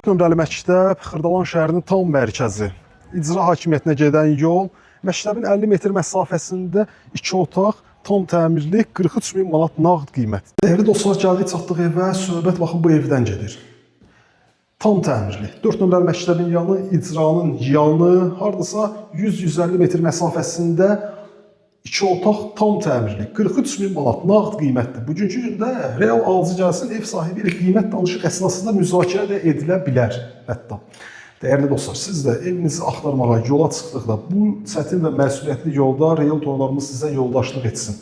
4 nömrəli məktəb Xırdalan şəhərinin tam mərkəzi. İcra hakimiyyətinə gedən yol, məktəbin 50 metr məsafəsində 2 otaq, tam təmirli 43 min manat nağd qiymət. Dəyərli dostlar, gəldik çatdıq evə, söhbət baxın bu evdən gedir. Tam təmirli. 4 nömrəli məktəbin yanı, icranın yanı, hardasa 100-150 metr məsafəsində 2 otaq tam təmirli. 43 min manat nağd qiymətdir. Bugünkü gündə real alıcı gəlsin, ev sahibi ilə qiymət danışıq əsnasında müzakirə də edilə bilər hətta. Dəyərli dostlar, siz də evinizi axtarmağa yola çıxdıqda bu çətin və məsuliyyətli yolda realtorlarımız sizə yoldaşlıq etsin.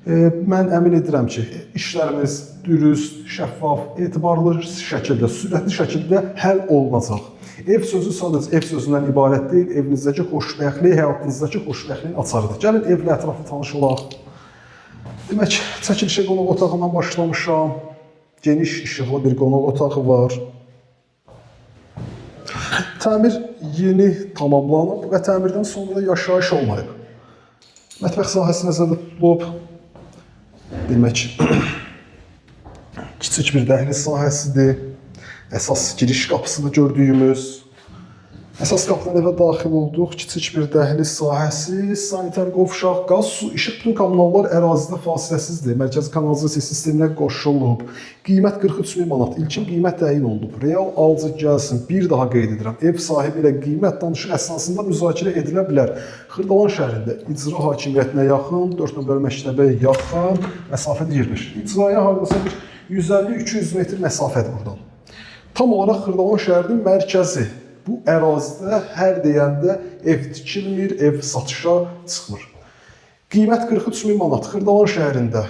Mən əmin edirəm ki, işlərimiz dürüst, şəffaf, etibarlı şəkildə, sürətli şəkildə həll olunacaq. Ev sözü sadəcə ev sözündən ibarət deyil, evinizdəki xoşbəxtlik, həyatınızdakı xoşbəxtliyin açarıdır. Gəlin evlə ətraflı tanış olaq. Demək, çəkilişə qonaq otağından başlamışam. Geniş işıqlı bir qonaq otağı var. Təmir yeni tamamlanıb və təmirdən sonra da yaşayış olmayıb. Mətbəx sahəsi nəzərdə tutulub. Demək, kiçik bir dəhliz sahəsidir. Əsas giriş qapısını gördüyümüz. Əsas qapıdan evə daxil olduq. Kiçik bir dəhliz sahəsi, sanitar qovşaq, qaz, su, işıq, bütün kommunallar ərazidə fasiləsizdir. Mərkəzi kanalizasiya sisteminə qoşulub. Qiymət 43 min manat. İlkin qiymət təyin olunub. Real alıcı gəlsin. Bir daha qeyd edirəm. Ev sahibi ilə qiymət danışıq əsasında müzakirə edilə bilər. Xırdalan şəhərində icra hakimiyyətinə yaxın, 4 nömrəli məktəbə yaxın məsafədə yerləşir. İcraya hardasa bir 150-200 metr məsafədir buradan. Tam olaraq Xırdalan şəhərinin mərkəzi. Bu ərazidə hər deyəndə ev tikilmir, ev satışa çıxmır. Qiymət 43 min manat Xırdalan şəhərində.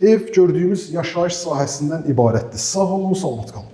Ev gördüyümüz yaşayış sahəsindən ibarətdir. Sağ olun, salamat qalın.